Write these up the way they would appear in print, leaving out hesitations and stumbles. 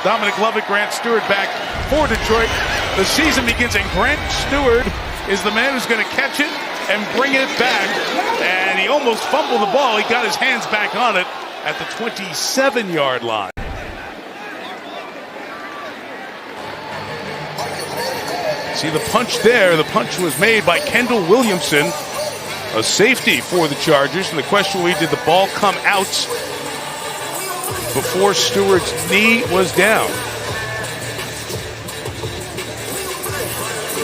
Dominic Lovett, Grant Stewart back for Detroit. The season begins, and Grant Stewart is the man who's going to catch it and bring it back. And he almost fumbled the ball. He got his hands back on it at the 27-yard line. See the punch there. The punch was made by Kendall Williamson, a safety for the Chargers. And the question will be, did the ball come out before Stewart's knee was down?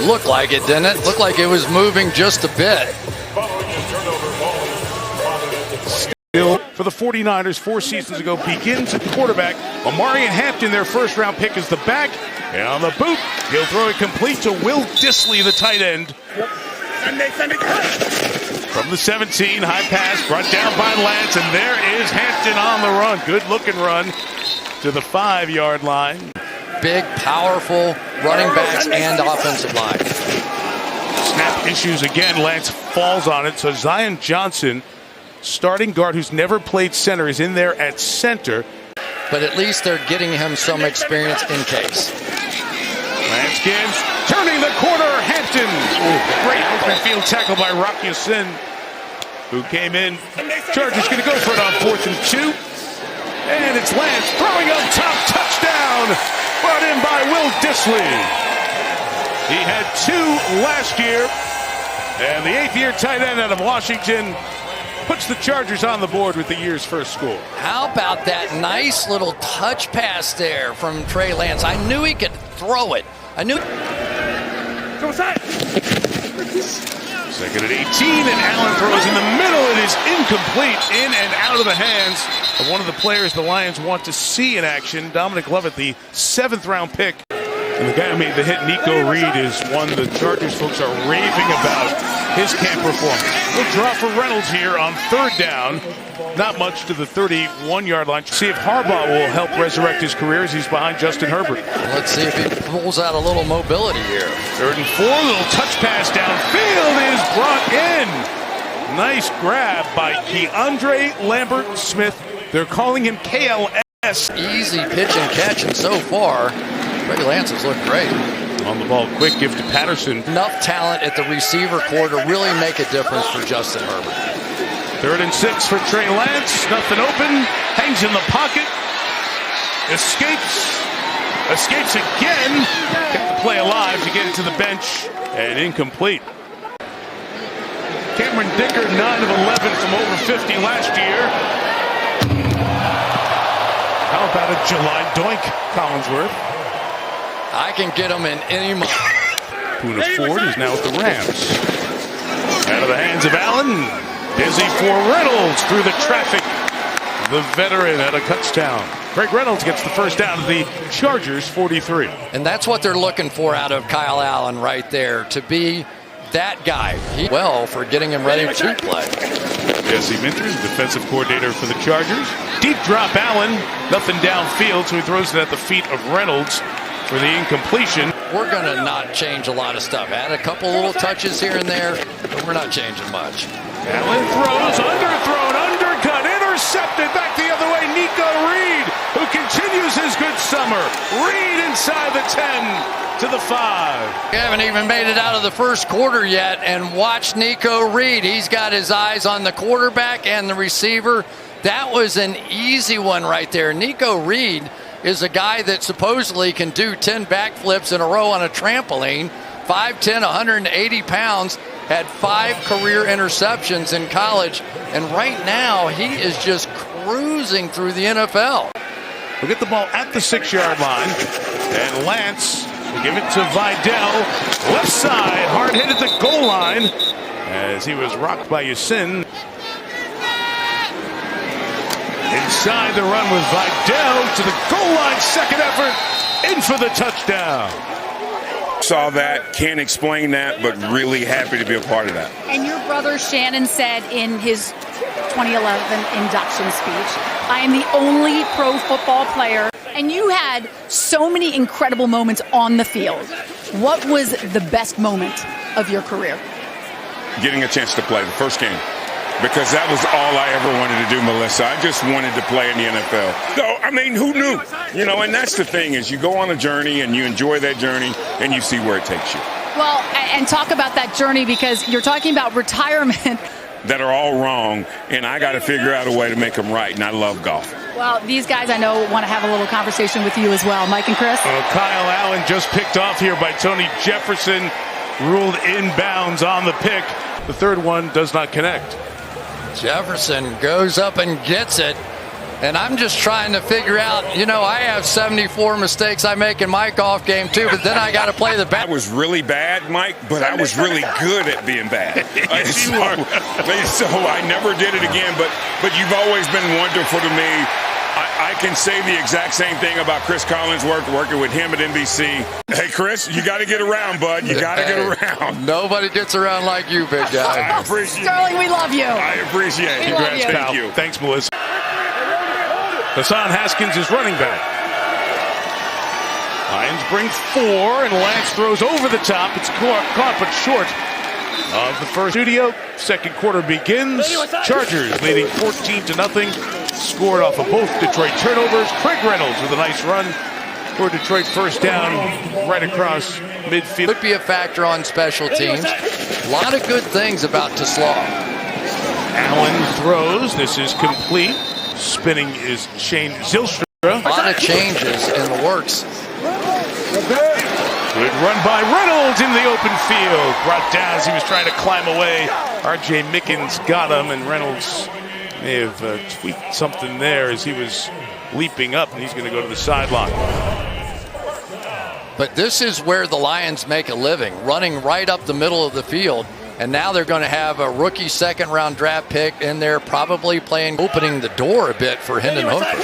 Looked like it, didn't it? Looked like it was moving just a bit. Still, for the 49ers 4 seasons ago, begins at quarterback. Omarion Hampton, their first-round pick, is the back. And on the boot, he'll throw it complete to Will Dissly, the tight end. From the 17, high pass, brought down by Lance, and there is Hampton on the run. Good-looking run to the 5-yard line. Big, powerful running backs and offensive line. Snap issues again. Lance falls on it. So Zion Johnson, starting guard who's never played center, is in there at center. But at least they're getting him some experience in case. Lance gives, turning the corner, Hampton. Great open field tackle by Rock Ya-Sin, who came in. Chargers going to go for it on 4th and 2. And it's Lance throwing up top, touchdown. Brought in by Will Dissly. He had 2 last year. And the 8th-year tight end out of Washington puts the Chargers on the board with the year's first score. How about that nice little touch pass there from Trey Lance? I knew he could throw it. I knew. Go inside. Second and 18, and Allen throws in the middle. It is incomplete, in and out of the hands of one of the players the Lions want to see in action, Dominic Lovett, the 7th-round pick. And the guy who made the hit, Nico Reed, is one the Chargers folks are raving about his camp performance. We'll draw for Reynolds here on 3rd down. Not much to the 31-yard line. See if Harbaugh will help resurrect his career as he's behind Justin Herbert. Let's see if he pulls out a little mobility here. 3rd and 4, little touch pass downfield is brought in. Nice grab by Keandre Lambert-Smith. They're calling him KLS. Easy pitch and catch, and so far, Trey Lance has looked great. On the ball, quick give to Patterson. Enough talent at the receiver core to really make a difference for Justin Herbert. 3rd and 6 for Trey Lance. Nothing open. Hangs in the pocket. Escapes again. Kept the play alive to get it to the bench. And incomplete. Cameron Dicker, 9 of 11 from over 50 last year. How about a July doink, Collinsworth? I can get him in any month. Poona Ford is now at the Rams. Out of the hands of Allen. Busy for Reynolds through the traffic. The veteran at a touchdown. Greg Reynolds gets the first down of the Chargers 43. And that's what they're looking for out of Kyle Allen right there, to be that guy. Well, for getting him ready to play. Jesse Minters, defensive coordinator for the Chargers. Deep drop Allen. Nothing downfield, so he throws it at the feet of Reynolds for the incompletion. We're going to not change a lot of stuff. Add a couple little touches here and there, but we're not changing much. Allen throws, underthrown, undercut, intercepted, back the other way, Nico Reed, who continues his good summer. Reed inside the 10 to the 5. We haven't even made it out of the first quarter yet, and watch Nico Reed. He's got his eyes on the quarterback and the receiver. That was an easy one right there. Nico Reed is a guy that supposedly can do 10 backflips in a row on a trampoline. 5'10", 180 pounds, had 5 career interceptions in college, and right now he is just cruising through the NFL. We'll get the ball at the 6-yard line, and Lance will give it to Vidal. Left side, hard hit at the goal line as he was rocked by Ya-Sin. Inside the run with Vidal to the goal line, second effort, in for the touchdown. Saw that, can't explain that, but really happy to be a part of that. And your brother Shannon said in his 2011 induction speech, I am the only pro football player. And you had so many incredible moments on the field. What was the best moment of your career? Getting a chance to play the first game. because that was all I ever wanted to do, Melissa. I just wanted to play in the NFL. So, I mean, who knew? You know, and that's the thing is you go on a journey and you enjoy that journey and you see where it takes you. Well, and talk about that journey because you're talking about retirement. That are all wrong, and I got to figure out a way to make them right, and I love golf. Well, these guys I know want to have a little conversation with you as well. Mike and Chris? Kyle Allen just picked off here by Tony Jefferson, ruled inbounds on the pick. The third one does not connect. Jefferson goes up and gets it. And I'm just trying to figure out, you know, I have 74 mistakes I make in my golf game too, but then I got to play the bat. I was really bad, Mike, but I was really good at being bad. So I never did it again, but you've always been wonderful to me. I can say the exact same thing about Chris Collins' working with him at NBC. Hey, Chris, you got to get around, bud. You got to get around. Nobody gets around like you, big guy. I appreciate it. Sterling, we love you. I appreciate it. Congrats, pal. Thank you. Thanks, Melissa. Hassan Haskins is running back. Lions bring 4, and Lance throws over the top. It's caught but short of the first. Studio. Second quarter begins. Chargers leading 14-0. Scored off of both Detroit turnovers. Craig Reynolds with a nice run for Detroit first down right across midfield. Could be a factor on special teams. A lot of good things about Teslaw. Allen throws. This is complete. Spinning is Shane Zylstra. A lot of changes in the works. Good run by Reynolds in the open field. Brought down as he was trying to climb away. R.J. Mickens got him, and Reynolds may have tweaked something there as he was leaping up, and he's going to go to the sideline. But this is where the Lions make a living, running right up the middle of the field. And now they're going to have a rookie second-round draft pick in there, probably opening the door a bit for Hendon Hooker.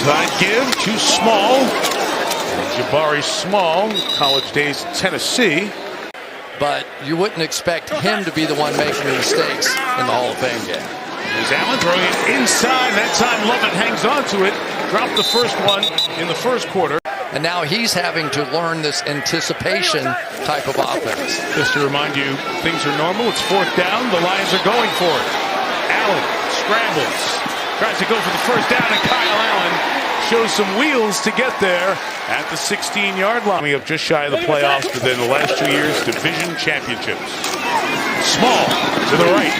Side give, too small. Jabari Small, college days in Tennessee. But you wouldn't expect him to be the one making the mistakes in the Hall of Fame game. Here's Allen throwing it inside. That time Lovett hangs on to it. Dropped the first one in the first quarter. And now he's having to learn this anticipation type of offense. Just to remind you, things are normal. It's fourth down. The Lions are going for it. Allen scrambles. Tries to go for the first down, and Kyle Allen shows some wheels to get there at the 16-yard line. We have just shy of the playoffs within the last 2 years, division championships. Small to the right.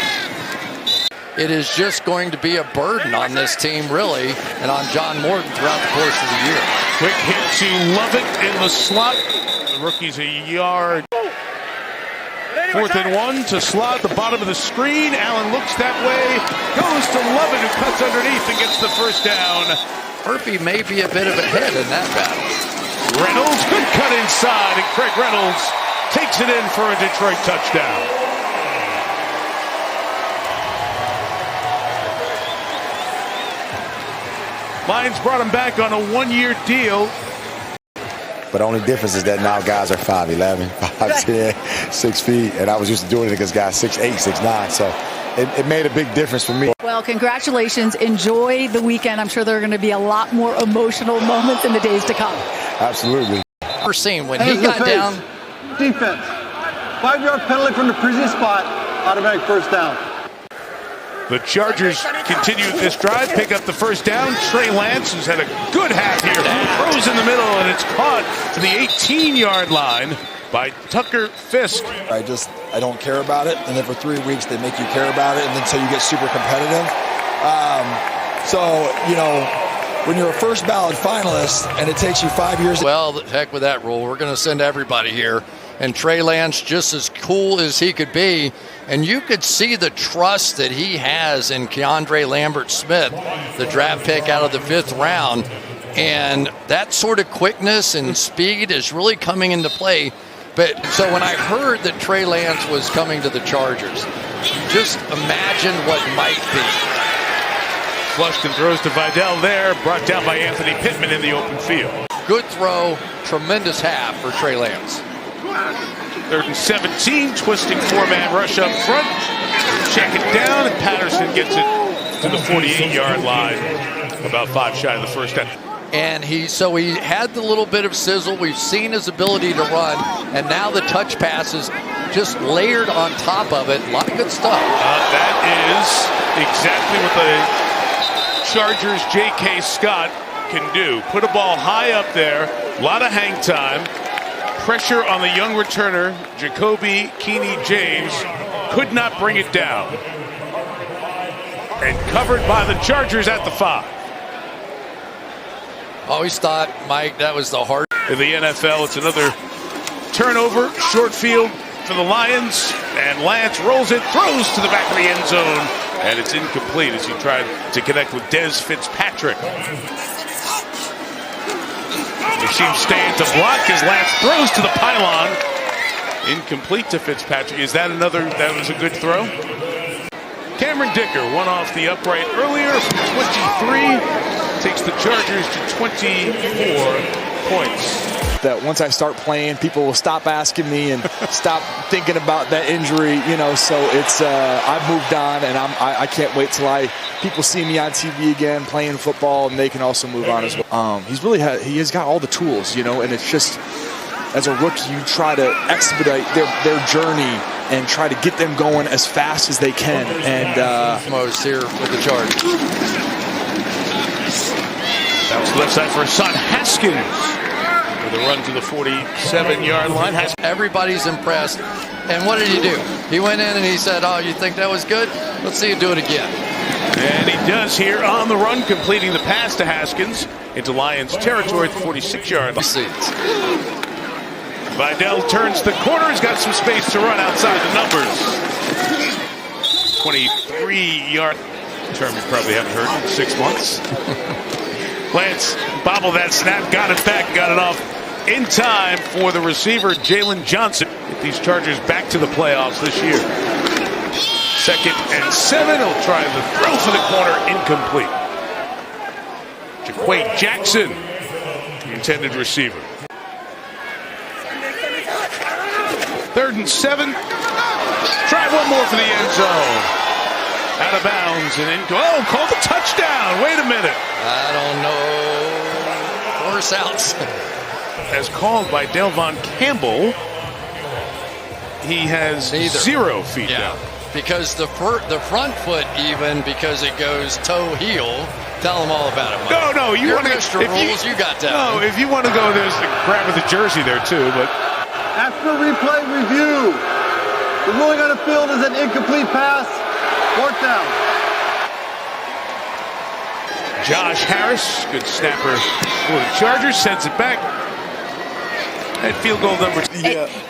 It is just going to be a burden on this team, really, and on John Morton throughout the course of the year. Quick hit to Lovett in the slot. The rookie's a yard. 4th and 1 to slot, the bottom of the screen. Allen looks that way, goes to Lovett, who cuts underneath and gets the first down. Murphy may be a bit of a hit in that battle. Reynolds, good cut inside, and Craig Reynolds takes it in for a Detroit touchdown. Lions brought him back on a 1-year deal. But the only difference is that now guys are 5'11", 5'10", 6 feet, and I was used to doing it against guys 6'8", 6'9", so it made a big difference for me. Well, congratulations. Enjoy the weekend. I'm sure there are going to be a lot more emotional moments in the days to come. Absolutely. Never seen when he got down. Defense. 5-yard penalty from the previous spot. Automatic first down. The Chargers continue this drive, pick up the first down. Trey Lance, who's had a good half here, throws in the middle, and it's caught to the 18-yard line by Tucker Fisk. I don't care about it, and then for 3 weeks they make you care about it, and then so you get super competitive. So, you know, when you're a first ballot finalist and it takes you 5 years. Well, the heck with that rule. We're going to send everybody here. And Trey Lance, just as cool as he could be, and you could see the trust that he has in Keandre Lambert-Smith, the draft pick out of the 5th round. And that sort of quickness and speed is really coming into play. But so when I heard that Trey Lance was coming to the Chargers, just imagine what might be. Flushed and throws to Vidal there, brought down by Anthony Pittman in the open field. Good throw, tremendous half for Trey Lance. 3rd and 17, twisting 4-man rush up front. Check it down, and Patterson gets it to the 48-yard line. About 5 shy of the first down. And he had the little bit of sizzle. We've seen his ability to run, and now the touch passes just layered on top of it. A lot of good stuff. That is exactly what the Chargers' J.K. Scott can do. Put a ball high up there, a lot of hang time, pressure on the young returner, Jacoby Keeney James, could not bring it down. And covered by the Chargers at the 5. Always thought, Mike, that was the hard. In the NFL, it's another turnover, short field for the Lions, and Lance rolls it, throws to the back of the end zone, and it's incomplete as he tried to connect with Des Fitzpatrick. He seems staying to block as Lance throws to the pylon. Incomplete to Fitzpatrick. Is that another? That was a good throw. Cameron Dicker, one off the upright earlier from 23, takes the Chargers to 24 points. That once I start playing, people will stop asking me and stop thinking about that injury, you know. So it's I've moved on, and I can't wait till people see me on TV again playing football, and they can also move on as well. He has got all the tools, you know, and it's just as a rookie you try to expedite their journey and try to get them going as fast as they can. And most here with the Chargers. Bounce to the left side for Son Haskins. With a run to the 47-yard line. Everybody's impressed. And what did he do? He went in and he said, "Oh, you think that was good? Let's see you do it again." And he does here on the run, completing the pass to Haskins into Lions territory at the 46-yard line. Vidal turns the corner. He's got some space to run outside the numbers. 23-yard term you probably haven't heard in 6 months. Lance bobbled that snap, got it back, got it off in time for the receiver, Jalen Johnson. Get these Chargers back to the playoffs this year. 2nd and 7. He'll try the throw for the corner, incomplete. Jaquay Jackson, the intended receiver. 3rd and 7. Try one more for the end zone. Out of bounds and in. Oh, called a touchdown. Wait a minute. I don't know. Force outs. As called by Delvon Campbell, he has 0 feet down. Because the front foot, even because it goes toe heel. Tell them all about it, Mike. No, you want to extra rules you got down. No, if you want to go, there's the grab of the jersey there too. But After replay review, the ruling on the field is an incomplete pass. 4th down. Josh Harris, good snapper for the Chargers, sends it back. At field goal number 2.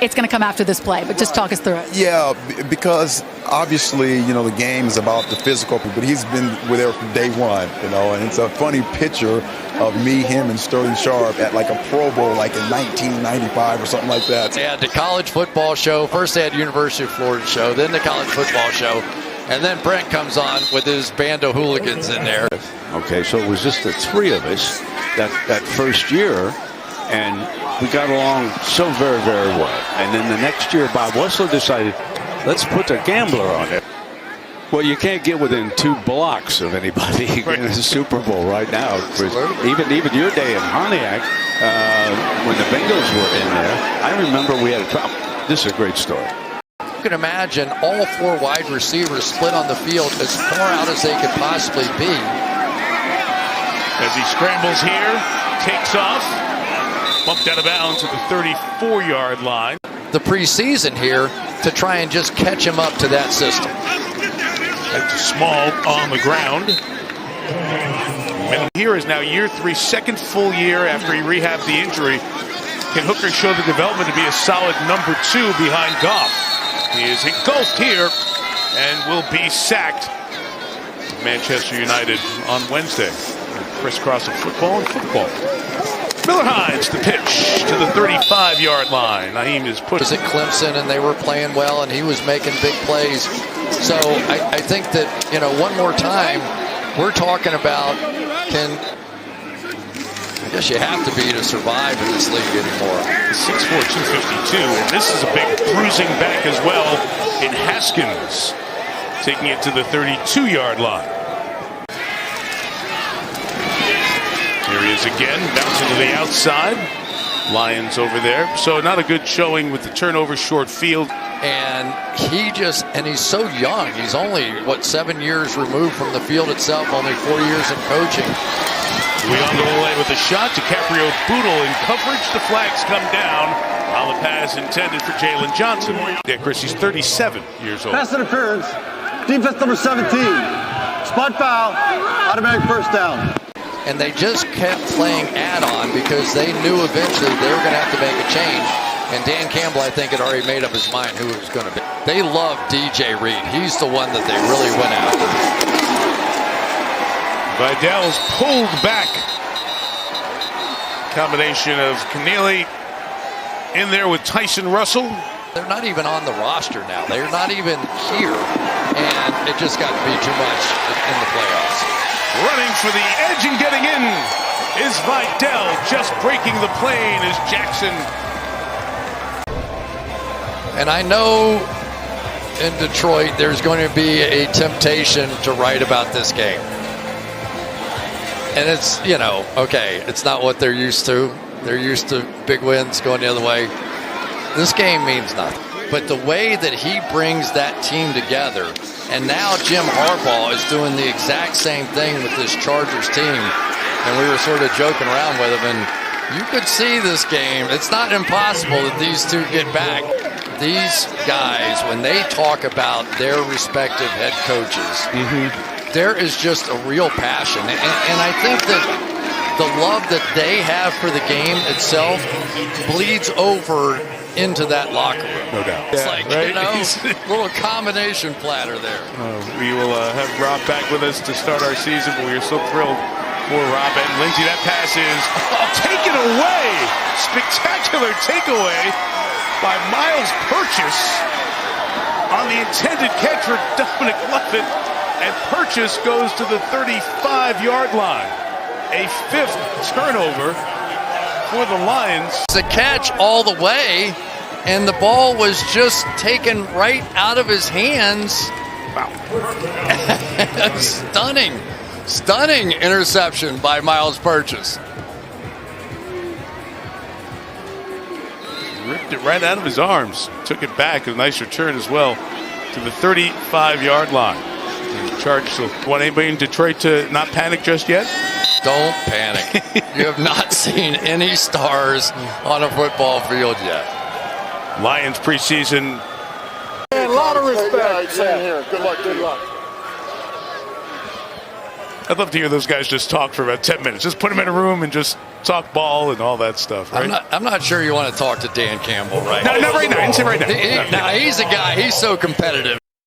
It's going to come after this play, but just talk us through it. Yeah, because obviously, you know, the game is about the physical, but he's been there from day one, you know, and it's a funny picture of me, him, and Sterling Sharp at like a Pro Bowl like in 1995 or something like that. They had the college football show. First they had University of Florida show, then the college football show, and then Brent comes on with his band of hooligans in there. Okay, so it was just the 3 of us that first year, and we got along so very, very well. And then the next year, Bob Wessler decided, let's put the gambler on it. Well, you can't get within 2 blocks of anybody in the Super Bowl right now. Even your day in Pontiac, when the Bengals were in there, I remember we had a trouble. This is a great story. You can imagine all 4 wide receivers split on the field as far out as they could possibly be. As he scrambles here, takes off, bumped out of bounds at the 34-yard line. The preseason here to try and just catch him up to that system. That's Small on the ground. And here is now year 3, 2nd full year after he rehabbed the injury. Can Hooker show the development to be a solid number 2 behind Goff? He is engulfed here and will be sacked. Manchester United on Wednesday. Crisscross of football and football. Miller Hines, the pitch to the 35-yard line. Naheem is put. Was at Clemson, and they were playing well, and he was making big plays. So I think that, you know, one more time, we're talking about I guess you have to be to survive in this league anymore. 6'4", 252, and this is a big bruising back as well in Haskins, taking it to the 32-yard line. Here he is again, bouncing to the outside. Lions over there. So not a good showing with the turnover, short field. And he's so young. He's only, 7 years removed from the field itself, only 4 years in coaching. Uyunglele with a shot. DiCaprio Boodle in coverage. The flags come down on the pass intended for Jalen Johnson. Yeah, Chris, he's 37 years old. Pass interference. Defense number 17. Spot foul. Automatic first down. And they just kept playing add-on because they knew eventually they were going to have to make a change. And Dan Campbell, I think, had already made up his mind who it was going to be. They love DJ Reed. He's the one that they really went after. Vidal's pulled back. Combination of Keneally in there with Tyson Russell. They're not even on the roster now. They're not even here. And it just got to be too much in the playoffs. Running for the edge and getting in is Vidal. Just breaking the plane is Jackson. And I know in Detroit there's going to be a temptation to write about this game. And it's, okay, it's not what they're used to. They're used to big wins going the other way. This game means nothing. But the way that he brings that team together, and now Jim Harbaugh is doing the exact same thing with this Chargers team. And we were sort of joking around with him, and you could see this game. It's not impossible that these two get back. These guys, when they talk about their respective head coaches, there is just a real passion. And I think that the love that they have for the game itself bleeds over into that locker room. No doubt. It's right? Little combination platter there. We will have Rob back with us to start our season, but we are so thrilled for Rob and Lindsay. That pass is taken away. Spectacular takeaway by Miles Purchase on the intended catch for Dominic Lovett, and Purchase goes to the 35-yard line. A fifth turnover for the Lions. It's a catch all the way, and the ball was just taken right out of his hands. Wow. Stunning interception by Miles Purchase. Ripped it right out of his arms. Took it back. A nice return as well to the 35-yard line. And Chargers want anybody in Detroit to not panic just yet? Don't panic. You have not seen any stars on a football field yet. Lions preseason. A lot of respect. Same here. Good luck. I'd love to hear those guys just talk for about 10 minutes. Just put them in a room and just talk ball and all that stuff, right? I'm not sure you want to talk to Dan Campbell right now. Not right now. I didn't say right now. He's a guy. He's so competitive.